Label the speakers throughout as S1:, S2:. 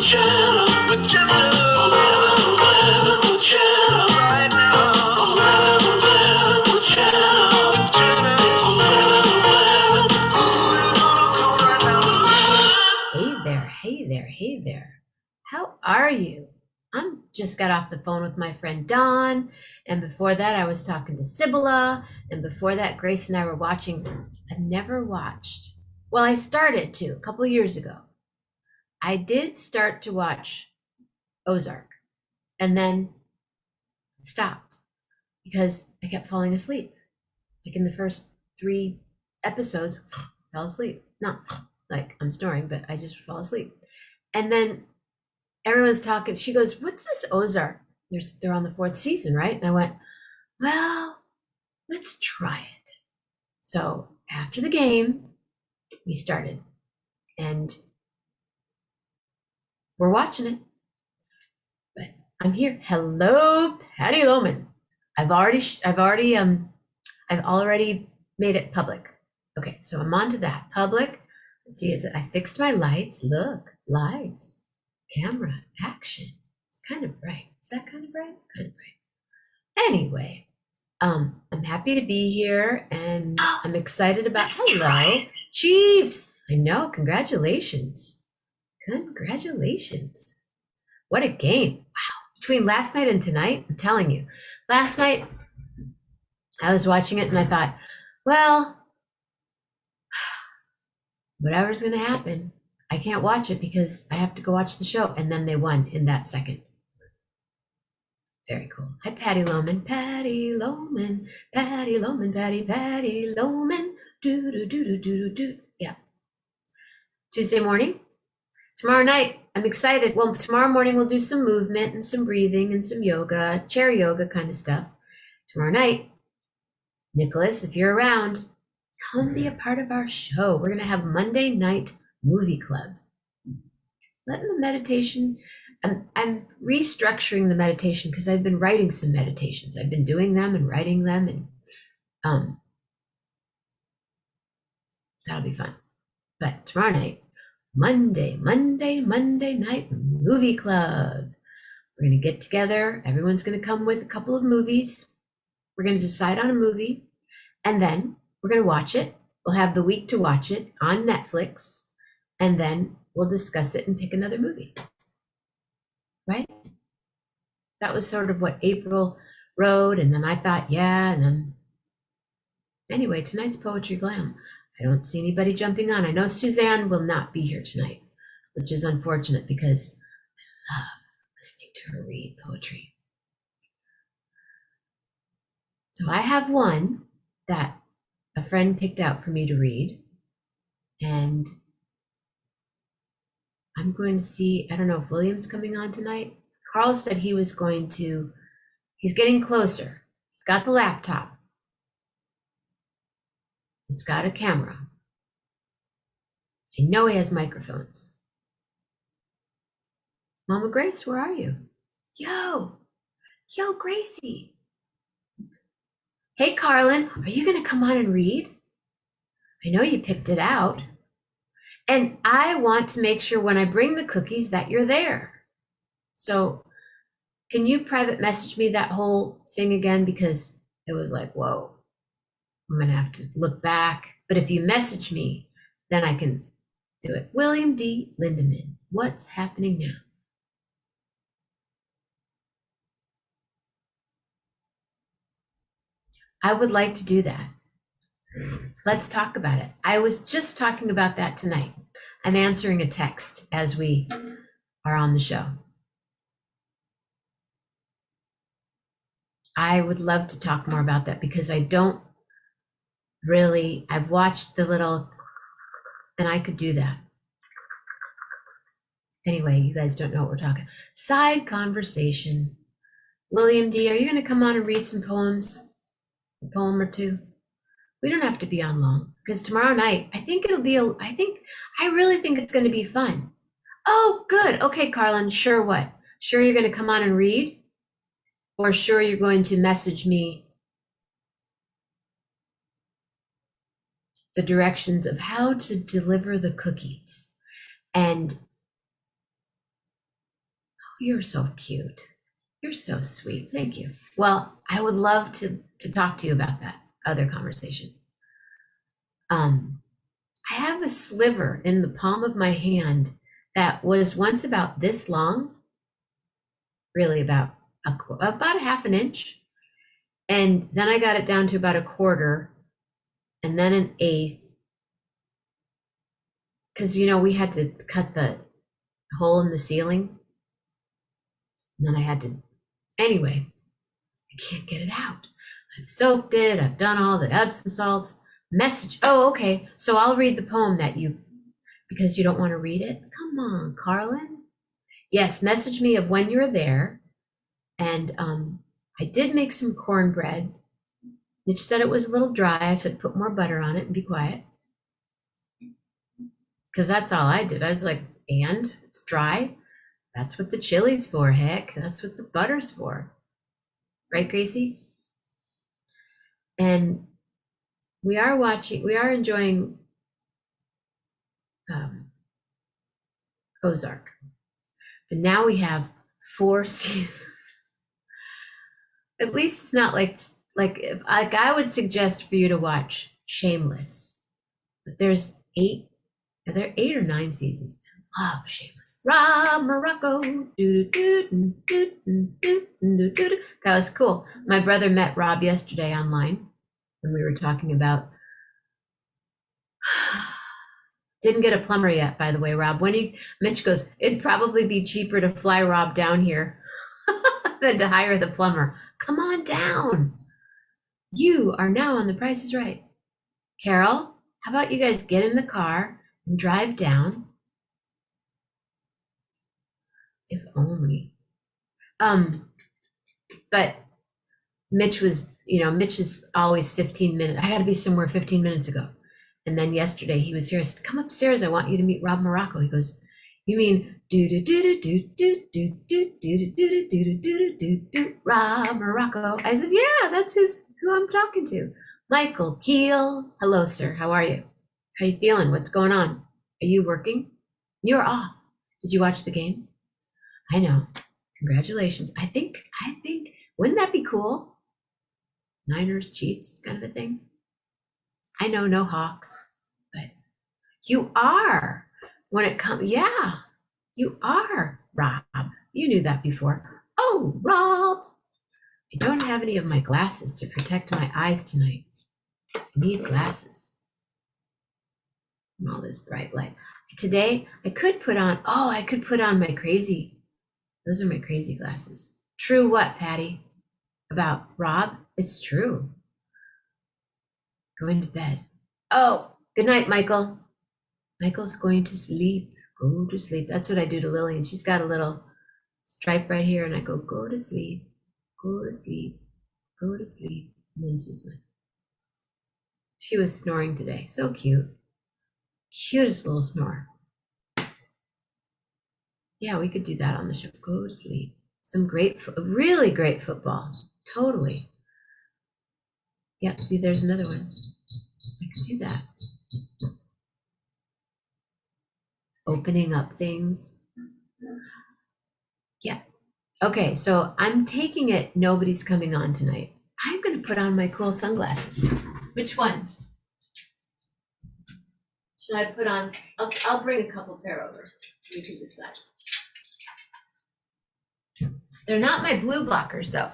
S1: Jenna with Jenna. 11 with Jenna right now. 11 with Jenna with Jenna. 11. Oh, you're gonna call right now.
S2: Hey there, hey there, hey there. How are you? I'm just got off the phone with my friend Dawn, and before that I was talking to Sibylla, and before that Grace and I were watching. I've never watched. Well, I started to a couple of years ago. I did start to watch Ozark, and then stopped because I kept falling asleep. Like in the first 3 episodes, fell asleep. Not like I'm snoring, but I just fall asleep. And then everyone's talking. She goes, "What's this Ozark? They're on the 4th season, right?" And I went, "Well, let's try it." So after the game, we started, and we're watching it. But I'm here. Hello, Patty Loman. I've already made it public. Okay, so I'm on to that public. Let's see. I fixed my lights. Look, lights, camera, action. It's kind of bright. Is that kind of bright? Kind of bright. Anyway, I'm happy to be here, and I'm excited about. Hello, Chiefs. I know. Congratulations. Congratulations. What a game. Wow. Between last night and tonight, I'm telling you. Last night, I was watching it and I thought, well, whatever's going to happen, I can't watch it because I have to go watch the show. And then they won in that second. Very cool. Hi, Patty Loman. Patty Loman. Patty Loman. Patty Loman. Do, do, do, do, do, do. Yeah. Tuesday morning. Tomorrow night, I'm excited. Well, tomorrow morning, we'll do some movement and some breathing and some yoga, chair yoga kind of stuff. Tomorrow night, Nicholas, if you're around, come be a part of our show. We're going to have Monday night movie club. Letting the meditation, I'm restructuring the meditation because I've been writing some meditations. I've been doing them and writing them, and that'll be fun. But tomorrow night, Monday night movie club. We're going to get together. Everyone's going to come with a couple of movies. We're going to decide on a movie, and then we're going to watch it. We'll have the week to watch it on Netflix, and then we'll discuss it and pick another movie. Right? That was sort of what April wrote, and then I thought, yeah, and then anyway, tonight's Poetry Glam. I don't see anybody jumping on. I know Suzanne will not be here tonight, which is unfortunate because I love listening to her read poetry. So I have one that a friend picked out for me to read, and I'm going to see, I don't know if William's coming on tonight. Carl said he was going to, he's getting closer. He's got the laptop. It's got a camera. I know he has microphones. Mama Grace, where are you? Yo, Gracie. Hey, Carlin, are you going to come on and read? I know you picked it out. And I want to make sure when I bring the cookies that you're there. So can you private message me that whole thing again? Because it was like, whoa, I'm going to have to look back. But if you message me, then I can do it. William D. Lindemann, what's happening now? I would like to do that. Let's talk about it. I was just talking about that tonight. I'm answering a text as we are on the show. I would love to talk more about that because I don't really, I've watched the little, and I could do that. Anyway, you guys don't know what we're talking. Side conversation. William D., are you going to come on and read some poems? A poem or two? We don't have to be on long because tomorrow night, I really think it's going to be fun. Oh, good. Okay, Carlin, sure what? Sure you're going to come on and read? Or sure you're going to message me the directions of how to deliver the cookies? And You're so cute. You're so sweet. Thank you. Well, I would love to talk to you about that other conversation. I have a sliver in the palm of my hand that was once about this long, really about a half an inch. And then I got it down to about a quarter and then an eighth. Because, we had to cut the hole in the ceiling. And then I had to, anyway, I can't get it out. I've soaked it. I've done all the Epsom salts. Message. Oh, okay. So I'll read the poem because you don't want to read it. Come on, Carlin. Yes, message me of when you're there. And I did make some cornbread. Mitch said it was a little dry. I said, put more butter on it and be quiet. Because that's all I did. I was like, and it's dry. That's what the chili's for, heck. That's what the butter's for. Right, Gracie? And we are enjoying Ozark. But now we have 4 seasons. At least it's not like if I would suggest for you to watch Shameless. But there's 8 or 9 seasons. I love Shameless. Rob Morocco. That was cool. My brother met Rob yesterday online when we were talking about didn't get a plumber yet, by the way, Rob. Mitch goes, it'd probably be cheaper to fly Rob down here than to hire the plumber. Come on down. You are now on The Price is Right. Carol, how about you guys get in the car and drive down? If only. But Mitch is always 15 minutes. I got to be somewhere 15 minutes ago. And then yesterday he was here. I said, come upstairs. I want you to meet Rob Morocco. He goes, you mean Rob Morocco? I said, yeah, that's who I'm talking to. Michael Keel. Hello, sir. How are you? How you feeling? What's going on? Are you working? You're off. Did you watch the game? I know. Congratulations. I think, wouldn't that be cool? Niners, Chiefs kind of a thing. I know, no Hawks, but you are when it comes. Yeah, you are, Rob. You knew that before. Oh, Rob. I don't have any of my glasses to protect my eyes tonight. I need glasses. And all this bright light. Today, I could put on my crazy. Those are my crazy glasses. True what, Patty? About Rob? It's true. Going to bed. Oh, good night, Michael. Michael's going to sleep. Go to sleep. That's what I do to Lily, and she's got a little stripe right here, and I go to sleep, go to sleep, go to sleep. And then she was snoring today. So cute. Cutest little snore. Yeah, we could do that on the show. Go to sleep. Some really great football. Totally. Yep, see, there's another one. I could do that. Opening up things. Yeah. Okay, so I'm taking it nobody's coming on tonight. I'm going to put on my cool sunglasses. Which ones? Should I put on? I'll bring a couple pair over. You can decide. They're not my blue blockers, though.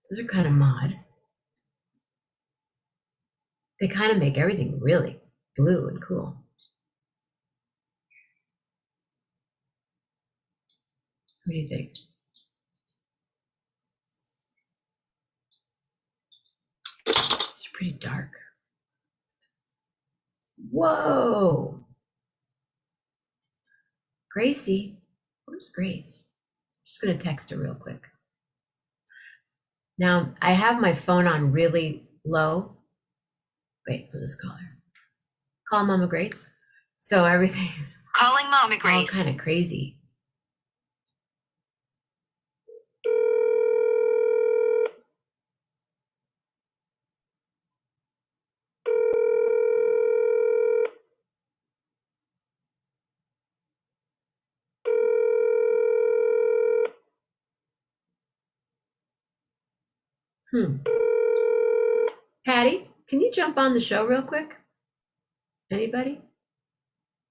S2: Those are kind of mod. They kind of make everything really blue and cool. What do you think? It's pretty dark. Whoa. Gracie, where's Grace? I'm just going to text her real quick. Now, I have my phone on really low. Wait, I'll just call her. Call Mama Grace. So everything is
S1: Calling Mama
S2: all
S1: Grace.
S2: kind of crazy. Patty, can you jump on the show real quick? Anybody?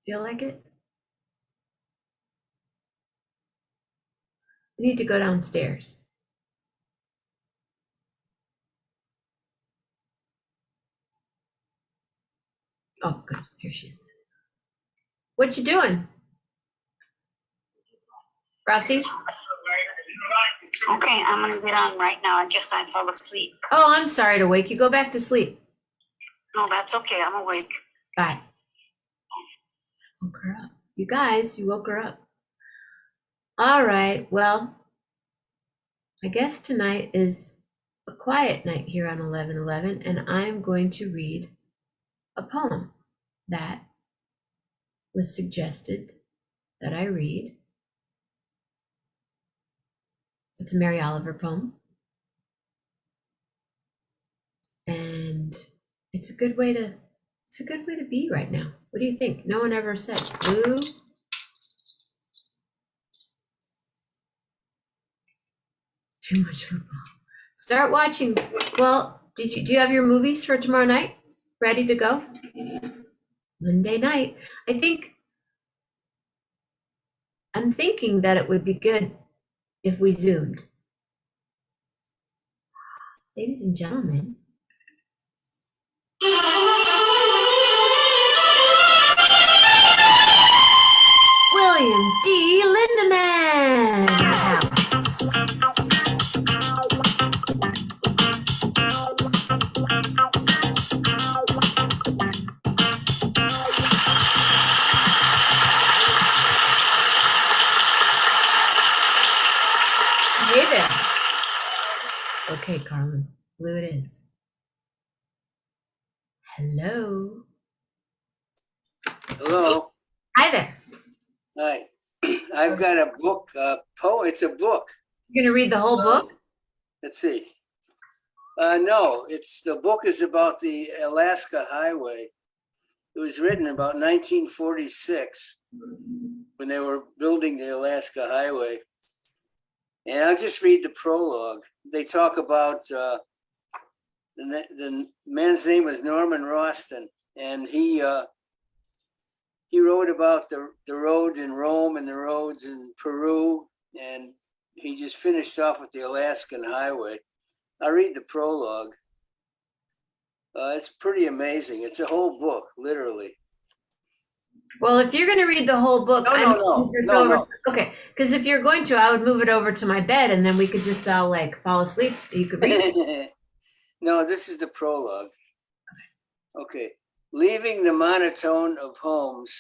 S2: Feel like it? I need to go downstairs. Oh, good. Here she is. What you doing? Rossi?
S3: Okay, I'm gonna get on right now. I guess I fell asleep.
S2: Oh, I'm sorry to wake you. Go back to sleep.
S3: No, that's okay. I'm awake.
S2: Bye. Woke her up. You guys, you woke her up. All right. Well, I guess tonight is a quiet night here on 1111, and I'm going to read a poem that was suggested that I read. It's a Mary Oliver poem. And it's a good way to be right now. What do you think? No one ever said blue. Too much football. Start watching. Well, do you have your movies for tomorrow night ready to go? Monday night. I'm thinking that it would be good if we zoomed. Ladies and gentlemen. William D. Lindemann house. Hey there. Okay, Carmen. Blue it is. Hello.
S4: Hello.
S2: Hi there.
S4: Hi. I've got a book, it's a book.
S2: You're gonna read the whole book?
S4: Let's see. No, the book is about the Alaska Highway. It was written about 1946 when they were building the Alaska Highway. And I'll just read the prologue. They talk about, the man's name was Norman Rostin, and he wrote about the road in Rome and the roads in Peru, and he just finished off with the Alaskan Highway. I'll read the prologue. It's pretty amazing. It's a whole book, literally.
S2: Well, if you're going to read the whole book,
S4: No.
S2: Okay, because if you're going to, I would move it over to my bed, and then we could just all like fall asleep. You could read.
S4: No, this is the prologue. Okay. Leaving the monotone of homes,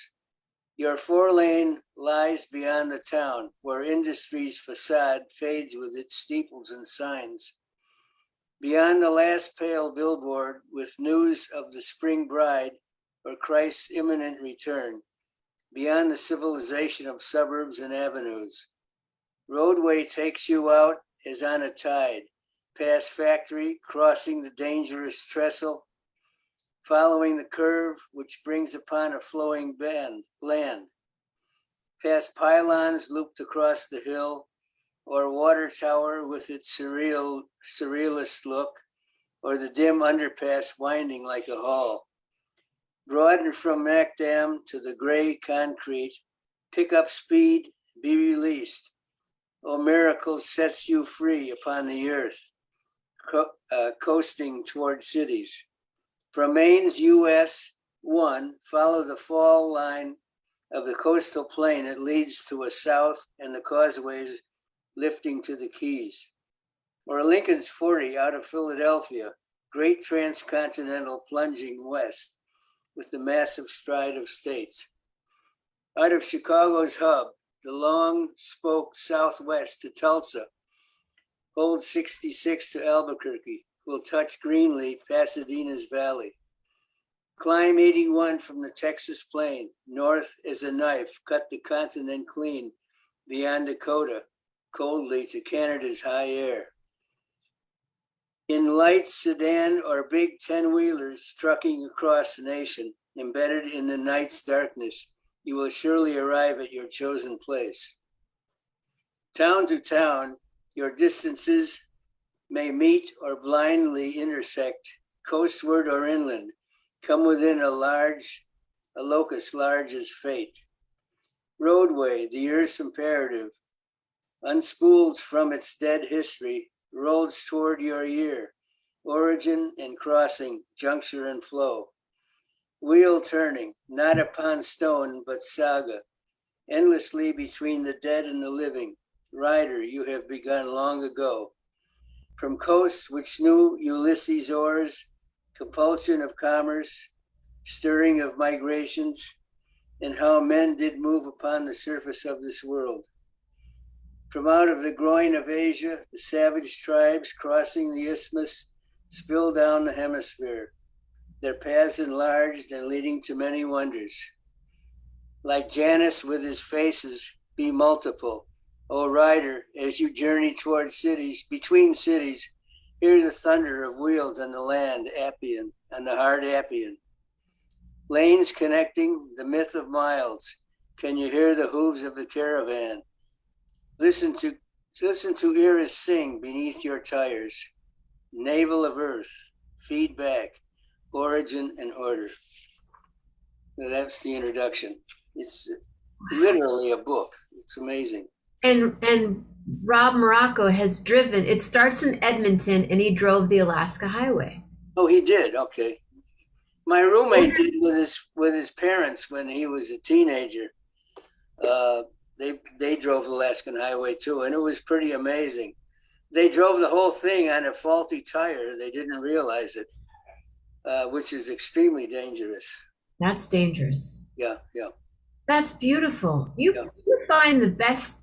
S4: your 4-lane lies beyond the town, where industry's facade fades with its steeples and signs. Beyond the last pale billboard with news of the spring bride or Christ's imminent return. Beyond the civilization of suburbs and avenues. Roadway takes you out as on a tide, past factory, crossing the dangerous trestle, following the curve which brings upon a flowing land, past pylons looped across the hill, or water tower with its surrealist look, or the dim underpass winding like a hall. Broaden from Macdam to the gray concrete, pick up speed, be released. O miracle sets you free upon the earth, coasting toward cities. From Maine's US 1, follow the fall line of the coastal plain. It leads to a south and the causeways lifting to the Keys. Or Lincoln's 40 out of Philadelphia, great transcontinental plunging west with the massive stride of states. Out of Chicago's hub, the long spoke southwest to Tulsa, hold 66 to Albuquerque, will touch Greenlee, Pasadena's valley. Climb 81 from the Texas plain, north as a knife, cut the continent clean, beyond Dakota, coldly to Canada's high air. In light sedan or big 10-wheelers trucking across the nation, embedded in the night's darkness, you will surely arrive at your chosen place. Town to town, your distances may meet or blindly intersect, coastward or inland, come within a locus large as fate. Roadway, the earth's imperative, unspooled from its dead history, rolls toward your ear, origin and crossing, juncture and flow. Wheel turning, not upon stone, but saga, endlessly between the dead and the living. Rider, you have begun long ago. From coasts which knew Ulysses' oars, compulsion of commerce, stirring of migrations, and how men did move upon the surface of this world. From out of the groin of Asia, the savage tribes crossing the isthmus spill down the hemisphere, their paths enlarged and leading to many wonders. Like Janus with his faces, be multiple. O rider, as you journey toward cities, between cities, hear the thunder of wheels on the land, Appian, on the hard Appian. Lanes connecting, the myth of miles. Can you hear the hooves of the caravan? Listen to Iris sing beneath your tires. Navel of earth, feedback, origin and order. Now that's the introduction. It's literally a book. It's amazing.
S2: And Rob Morocco has driven. It starts in Edmonton, and he drove the Alaska Highway.
S4: Oh, he did. Okay. My roommate did with his parents when he was a teenager. They drove the Alaskan Highway too, and it was pretty amazing. They drove the whole thing on a faulty tire. They didn't realize it, which is extremely dangerous.
S2: That's dangerous.
S4: Yeah.
S2: That's beautiful. You find the best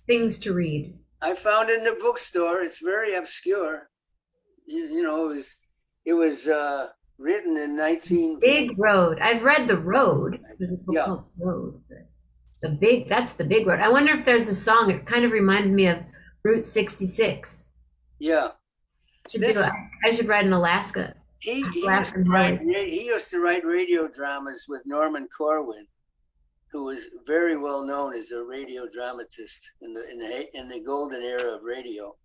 S2: things to read.
S4: I found it in the bookstore. It's very obscure. You know, it was written in 19.
S2: Big Road. I've read The Road. There's a book called Road. That's the big road. I wonder if there's a song. It kind of reminded me of Route 66.
S4: Yeah.
S2: I should write in Alaska.
S4: He used to write radio dramas with Norman Corwin, who was very well known as a radio dramatist in the golden era of radio.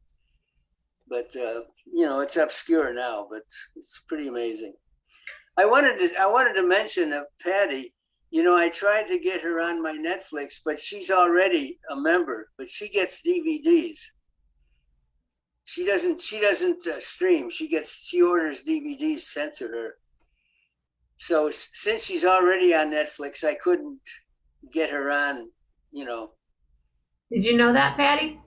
S4: But it's obscure now, but it's pretty amazing. I wanted to mention Patty. I tried to get her on my Netflix, but she's already a member. But she gets DVDs. She doesn't stream. She orders DVDs sent to her. So since she's already on Netflix, I couldn't get her on.
S2: Did you know that, Patty?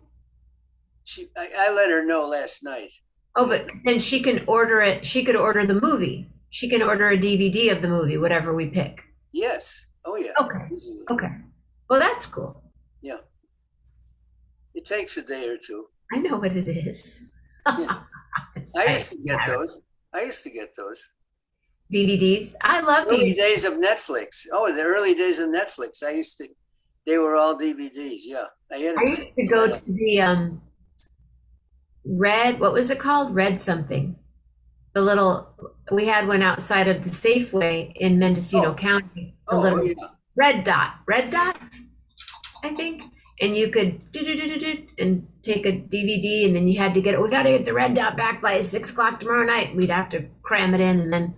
S4: I let her know last night.
S2: Oh, but then she can order it. She could order the movie. She can order a DVD of the movie, whatever we pick.
S4: Yes. Oh, yeah.
S2: Okay. Well, that's cool.
S4: Yeah. It takes a day or two.
S2: I know what it is.
S4: Yeah. I used to get those.
S2: DVDs. I love
S4: Early
S2: DVDs.
S4: days of Netflix. Oh, the early days of Netflix. They were all DVDs. Yeah. I
S2: used to go to the Red, what was it called? Red something. We had one outside of the Safeway in Mendocino County. Red Dot, I think. And you could and take a DVD, and then you had to we got to get the Red Dot back by 6:00 tomorrow night. We'd have to cram it in and then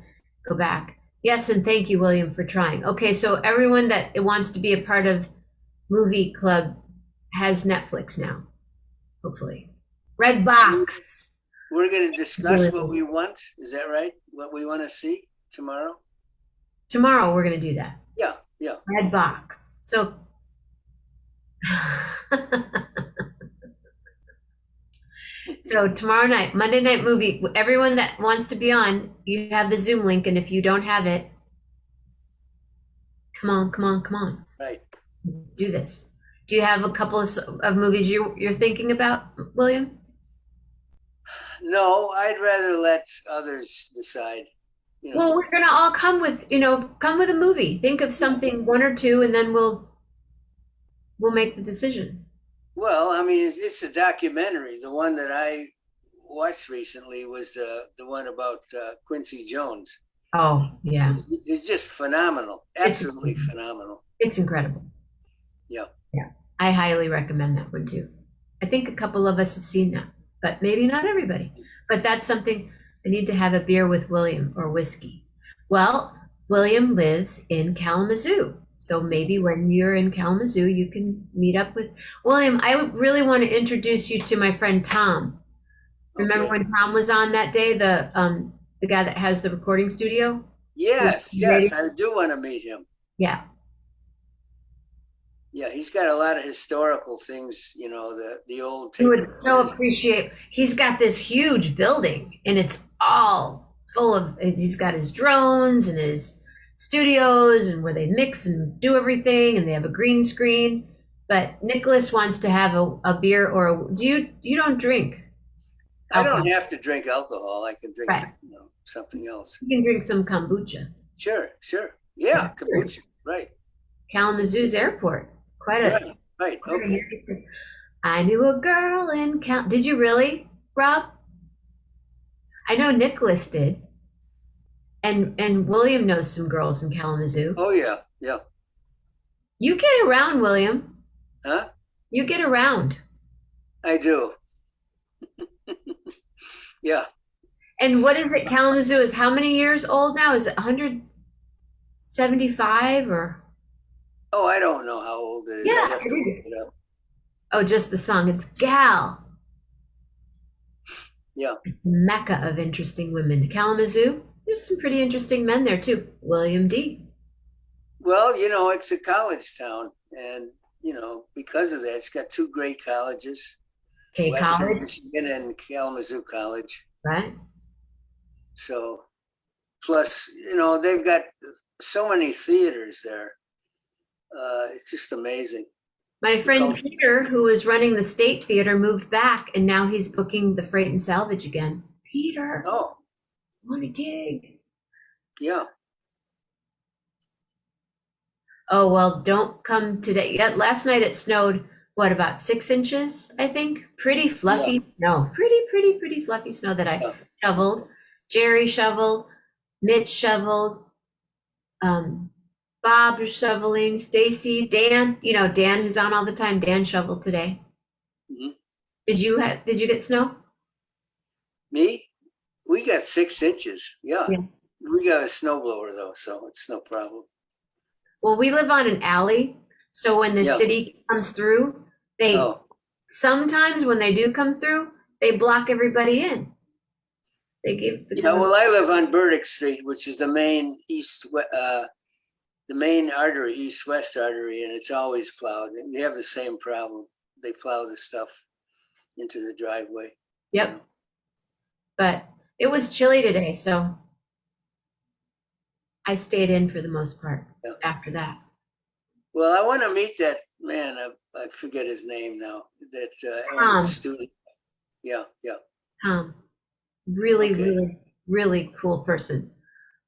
S2: go back. Yes, and thank you, William, for trying. Okay, so everyone that wants to be a part of Movie Club has Netflix now, hopefully. Redbox.
S4: We're going to discuss what we want. Is that right? What we want to see tomorrow?
S2: Tomorrow we're going to do that.
S4: Yeah.
S2: Redbox. So so tomorrow night, Monday Night Movie, everyone that wants to be on, you have the Zoom link, and if you don't have it, come on.
S4: Right.
S2: Let's do this. Do you have a couple of movies you're thinking about, William?
S4: No, I'd rather let others decide.
S2: Well, we're gonna all come with a movie. Think of something, one or two, and then we'll make the decision. Well,
S4: I mean, it's a documentary. The one that I watched recently was the one about Quincy Jones.
S2: Oh, yeah.
S4: It's just phenomenal. Absolutely phenomenal.
S2: It's incredible.
S4: Yeah.
S2: I highly recommend that one too. I think a couple of us have seen that. but maybe not everybody. But that's something I need to have a beer with William or whiskey. Well, William lives in Kalamazoo. So maybe when you're in Kalamazoo, you can meet up with William. I really want to introduce you to my friend Tom. Remember
S4: Okay.
S2: when Tom was on that day, the guy that has the recording studio?
S4: Yes,
S2: Radio?
S4: yes, I do want to meet him.
S2: Yeah.
S4: Yeah, he's got a lot of historical things, you know, the old
S2: You
S4: tape
S2: would so
S4: recorders.
S2: appreciate, he's got this huge building and it's all full of, he's got his drones and his studios and where they mix and do everything and they have a green screen. But Nicholas wants to have a beer or you don't drink
S4: I don't
S2: alcohol,
S4: have to drink alcohol. I can drink,
S2: right?
S4: you know, something else.
S2: You can drink some kombucha.
S4: Sure, sure. Yeah, kombucha. Right,
S2: Kalamazoo's airport, quite a,
S4: right, right. Okay.
S2: I knew a girl in Did you really, Rob? I know Nicholas did. And William knows some girls in Kalamazoo.
S4: Oh yeah, yeah.
S2: You get around, William.
S4: Huh?
S2: You get around.
S4: I do. Yeah.
S2: And what is it? Kalamazoo is how many years old now? Is it 175 or?
S4: Oh, I don't know how old it is.
S2: Yeah,
S4: I'd have
S2: it
S4: to look
S2: is.
S4: it up.
S2: Oh, just the song. It's Gal,
S4: Yeah.
S2: Mecca of interesting women. Kalamazoo, there's some pretty interesting men there too. William D.
S4: Well, you know, it's a college town, and you know, because of that, it's got two great colleges,
S2: K
S4: Western
S2: College,
S4: Michigan and Kalamazoo College.
S2: right?
S4: So, plus, you know, they've got so many theaters there. It's just amazing.
S2: My friend Peter, who was running the State Theater, moved back and now he's booking the Freight and Salvage again. Peter,
S4: Oh,
S2: want a gig?
S4: yeah.
S2: Oh, well, don't come today. Yeah, last night it snowed, what, about 6 inches, I think? Pretty fluffy snow. Pretty fluffy snow that I
S4: Yeah.
S2: shoveled. Jerry shoveled, Mitch shoveled, Bob was shoveling, Stacy, Dan, you know, Dan who's on all the time, Dan shoveled today.
S4: Mhm.
S2: Did you get snow?
S4: Me? We got 6 inches. Yeah.
S2: Yeah.
S4: We got a snowblower though, so it's no problem.
S2: Well, we live on an alley, so when the
S4: Yeah.
S2: city comes through, they
S4: Oh,
S2: sometimes when they do come through, they block everybody in. They give the
S4: yeah. Well, I live on Burdick Street, which is the main the main artery, east-west artery, and it's always plowed. And we have the same problem. They plow the stuff into the driveway.
S2: Yep. But it was chilly today, so I stayed in for the most part
S4: Yeah.
S2: after that.
S4: Well, I want to meet that man. I forget his name now. That
S2: Tom.
S4: owns the studio. Yeah, yeah.
S2: Tom, really,
S4: Okay.
S2: really cool person.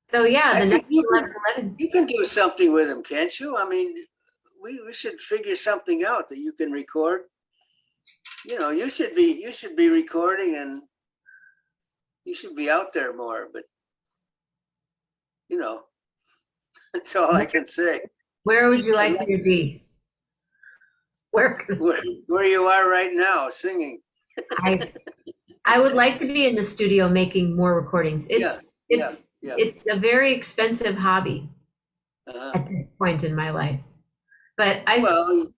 S2: So yeah,
S4: I
S2: the
S4: think
S2: next
S4: you can,
S2: 11.
S4: you can do something with him, can't you? I mean, we should figure something out that you can record. You know, you should be recording and you should be out there more, but you know, that's all I can say.
S2: Where would you like me to be? Where
S4: Where you are right now, singing.
S2: I would like to be in the studio making more recordings. It's
S4: Yeah.
S2: it's a very expensive hobby
S4: Uh-huh.
S2: at this point in my life. But
S4: Well,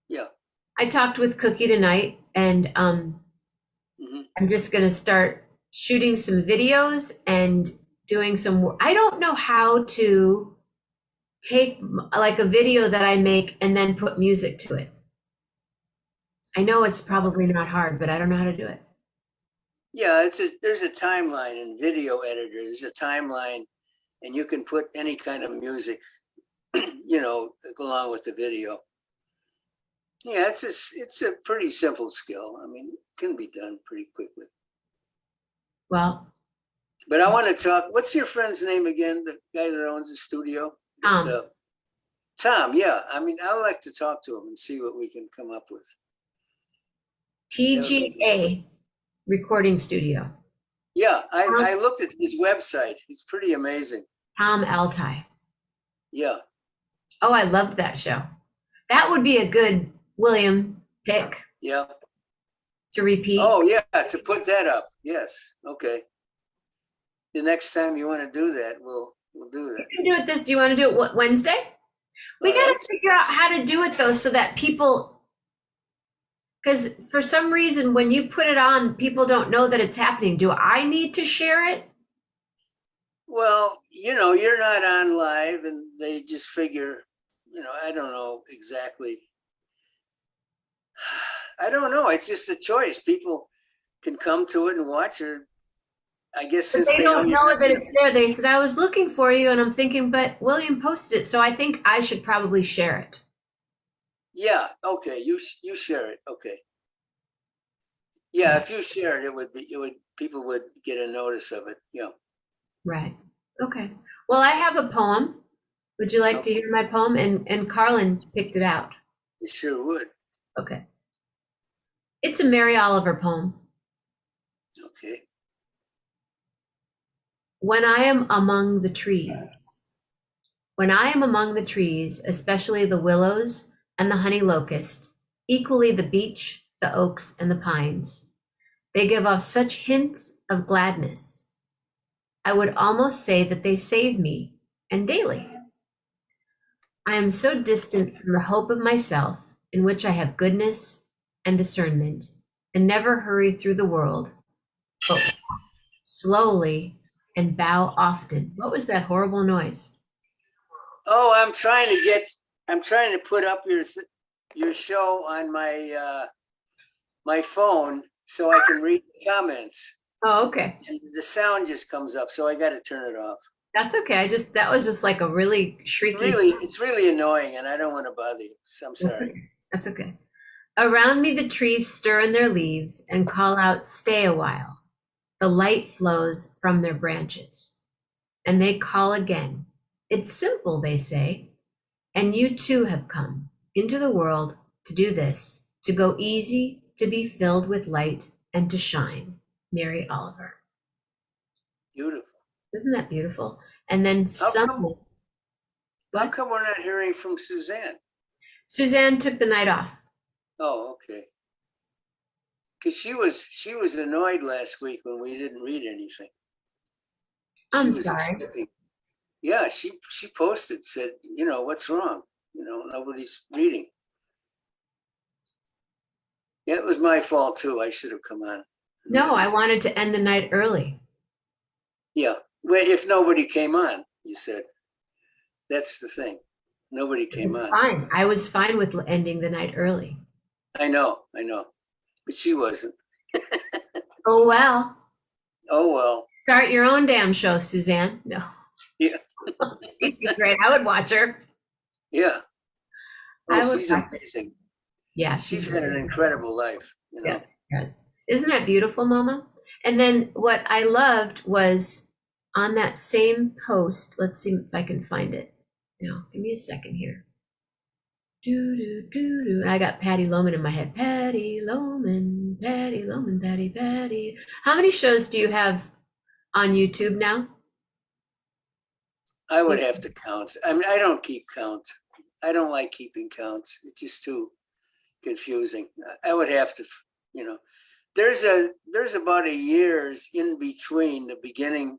S4: yeah.
S2: I talked with Cookie tonight, and
S4: Mhm.
S2: I'm just going to start shooting some videos and doing some. I don't know how to take like a video that I make and then put music to it. I know it's probably not hard, but I don't know how to do it.
S4: Yeah, there's a timeline in video editor. There's a timeline, and you can put any kind of music, you know, along with the video. Yeah, it's a pretty simple skill. I mean, it can be done pretty quickly.
S2: Well,
S4: But I want to talk. What's your friend's name again? The guy that owns the studio?
S2: Tom.
S4: Tom. Yeah. I mean, I like to talk to him and see what we can come up with.
S2: TGA Recording Studio.
S4: Yeah, I looked at his website. It's pretty amazing.
S2: Tom Altai.
S4: Yeah.
S2: Oh, I loved that show. That would be a good William pick.
S4: Yeah.
S2: to repeat?
S4: Oh, yeah, to put that up. Yes. Okay. The next time you want to do that, we'll do that.
S2: You can do it this. Do you want to do it Wednesday? We
S4: All
S2: got to
S4: right.
S2: figure out how to do it though, so that people, because for some reason, when you put it on, people don't know that it's happening. Do I need to share it?
S4: Well, you're not on live and they just figure, I don't know exactly. I don't know. It's just a choice. People can come to it and watch, or I guess
S2: But
S4: since
S2: they
S4: they know
S2: don't
S4: you're
S2: know
S4: not
S2: that
S4: gonna-
S2: it's there. They said, I was looking for you, and I'm thinking, but William posted it, so I think I should probably share it.
S4: Yeah. Okay. You share it. Okay. Yeah. If you share it, people would get a notice of it. Yeah.
S2: Right. Okay. Well, I have a poem. Would you like to
S4: Okay.
S2: hear my poem? And Carlin picked it out.
S4: You sure would.
S2: Okay. It's a Mary Oliver poem.
S4: Okay.
S2: When I am among the trees. When I am among the trees, especially the willows and the honey locust, equally the beech, the oaks, and the pines, they give off such hints of gladness. I would almost say that they save me, and daily. I am so distant from the hope of myself, in which I have goodness and discernment, and never hurry through the world, but slowly and bow often. What was that horrible noise?
S4: Oh, I'm trying to put up your show on my phone so I can read the comments.
S2: Oh, okay.
S4: And the sound just comes up, so I got to turn it off.
S2: That's okay. That was just like a really shrieky.
S4: It's really annoying, and I don't want to bother you. So I'm sorry.
S2: That's okay. Around me, the trees stir in their leaves and call out, stay a while. The light flows from their branches. And they call again. It's simple, they say. And you too have come into the world to do this, to go easy, to be filled with light, and to shine. Mary Oliver.
S4: Beautiful.
S2: Isn't that beautiful? And then
S4: How come we're not hearing from Suzanne?
S2: Suzanne took the night off.
S4: Oh, okay. Because she was annoyed last week when we didn't read anything.
S2: I'm
S4: She was
S2: sorry.
S4: expecting- Yeah, she posted, said, what's wrong? Nobody's reading. Yeah, it was my fault too. I should have come on.
S2: No, I wanted to end the night early.
S4: Yeah. Well, if nobody came on, you said. That's the thing. Nobody came
S2: It's
S4: on.
S2: fine. I was fine with ending the night early.
S4: I know. But she wasn't.
S2: Oh, well.
S4: Oh, well.
S2: Start your own damn show, Suzanne. No.
S4: Yeah.
S2: She'd be great. I would watch her.
S4: Yeah.
S2: I
S4: Oh,
S2: would
S4: she's
S2: watch her.
S4: amazing.
S2: Yeah,
S4: She's
S2: she's
S4: had an
S2: really
S4: incredible life.
S2: Yeah, yes. Isn't that beautiful, Mama? And then what I loved was on that same post. Let's see if I can find it. No, give me a second here. Do do do do. I got Patty Loman in my head. Patty Loman, Patty Loman, Patty. How many shows do you have on YouTube now?
S4: I would have to count. I mean, I don't keep count. I don't like keeping counts. It's just too confusing. I would have to, there's about a year's in between the beginning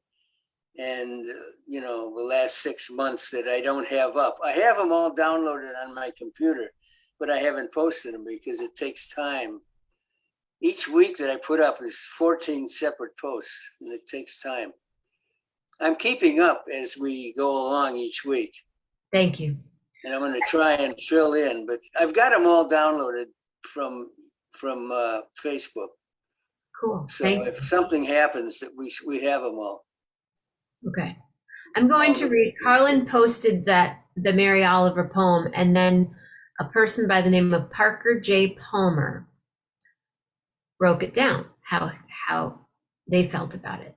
S4: and the last 6 months that I don't have up. I have them all downloaded on my computer, but I haven't posted them because it takes time. Each week that I put up is 14 separate posts, and it takes time. I'm keeping up as we go along each week,
S2: Thank you.
S4: and I'm going to try and fill in. But I've got them all downloaded from Facebook.
S2: Cool.
S4: So
S2: Thank you.
S4: if something happens, that we have them all.
S2: Okay. I'm going to read. Carlin posted the Mary Oliver poem, and then a person by the name of Parker J. Palmer broke it down, how they felt about it.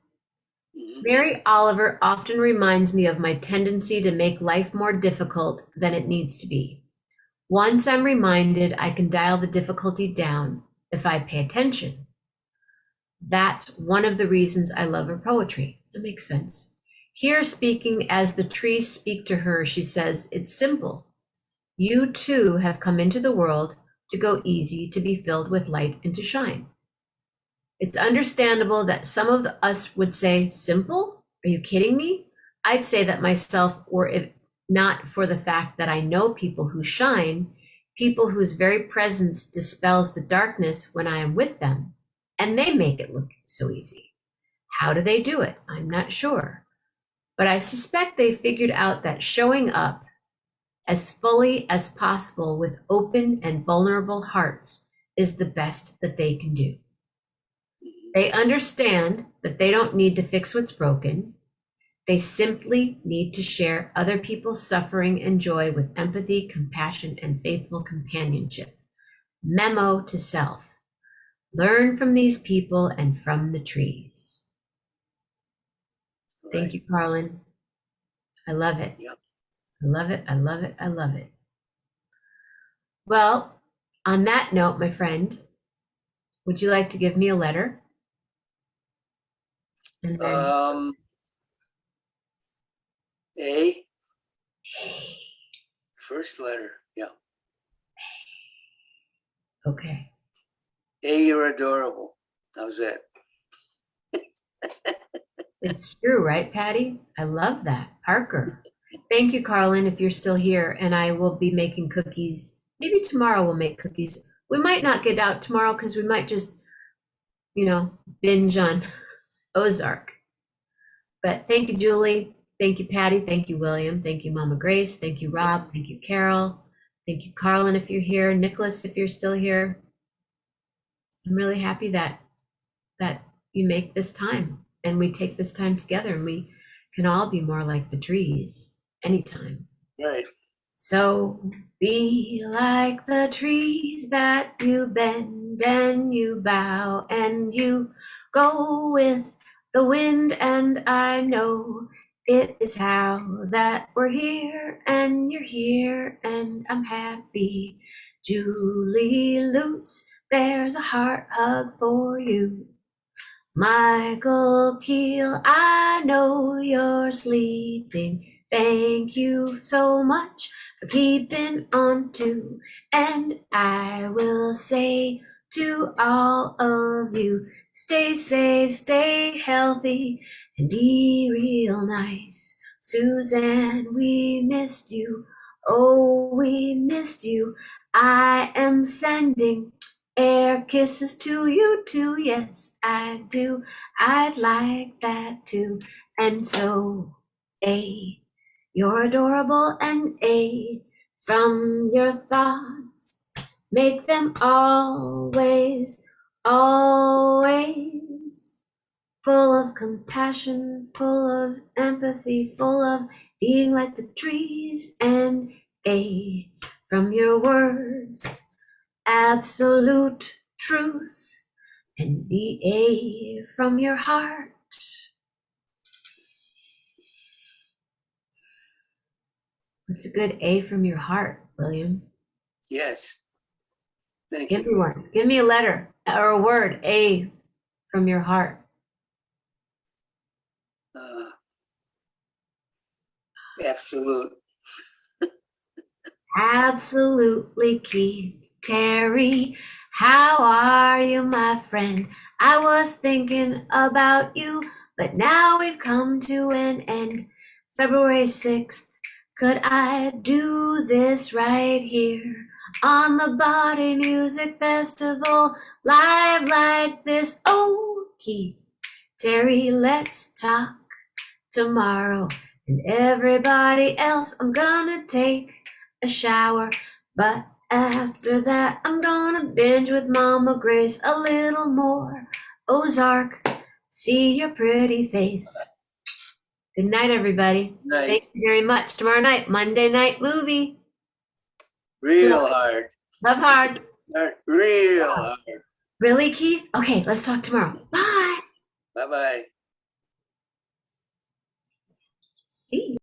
S4: Mhm.
S2: Mary Oliver often reminds me of my tendency to make life more difficult than it needs to be. Once I'm reminded, I can dial the difficulty down if I pay attention. That's one of the reasons I love her poetry. That makes sense. Here, speaking as the trees speak to her, she says, it's simple. You too have come into the world to go easy, to be filled with light and to shine. It's understandable that some of us would say, simple? Are you kidding me? I'd say that myself, were it not for the fact that I know people who shine, people whose very presence dispels the darkness when I am with them, and they make it look so easy. How do they do it? I'm not sure. But I suspect they figured out that showing up as fully as possible with open and vulnerable hearts is the best that they can do. They understand that they don't need to fix what's broken. They simply need to share other people's suffering and joy with empathy, compassion, and faithful companionship. Memo to self. Learn from these people and from the trees. Thank you, Carlin. I love it.
S4: Yep.
S2: I love it. I love it. I love it. Well, on that note, my friend, would you like to give me a letter? And then,
S4: A. First letter. Yeah.
S2: okay.
S4: A, you're adorable. How's that?
S2: It's true, right, Patty? I love that. Parker. Thank you, Carlin, if you're still here. And I will be making cookies. Maybe tomorrow we'll make cookies. We might not get out tomorrow because we might just, binge on Ozark. But thank you, Julie. Thank you, Patty. Thank you, William. Thank you, Mama Grace. Thank you, Rob. Thank you, Carol. Thank you, Carlin, if you're here. Nicholas, if you're still here. I'm really happy that you make this time and we take this time together and we can all be more like the trees anytime.
S4: Right.
S2: So be like the trees that you bend and you bow and you go with the wind, and I know it is how that we're here and you're here and I'm happy. Julie Lutz, there's a heart hug for you. Michael Keel, I know you're sleeping. Thank you so much for keeping on to. And I will say to all of you, stay safe, stay healthy, and be real nice. Suzanne, we missed you. Oh, we missed you. I am sending air kisses to you too, yes, I do. I'd like that too. And so, A, you're adorable, and A, from your thoughts, make them always, always full of compassion, full of empathy, full of being like the trees, and A, from your words, absolute truth, and be A from your heart. What's a good A from your heart, William?
S4: Yes. Thank
S2: Give
S4: you.
S2: me one. Give me a letter or a word. A from your heart.
S4: Absolute.
S2: Absolutely, Keith. Terry, how are you, my friend? I was thinking about you, but now we've come to an end. February 6th, could I do this right here on the Body Music Festival, live like this? Oh, Keith, Terry, let's talk tomorrow. And everybody else, I'm gonna take a shower, but after that I'm gonna binge with Mama Grace a little more Ozark, see your pretty face. Good night, everybody.
S4: Night.
S2: Thank you very much. Tomorrow night, Monday night movie.
S4: Real hard.
S2: Love hard.
S4: Real hard.
S2: Really, Keith? Okay, let's talk tomorrow. Bye.
S4: Bye-bye.
S2: See you.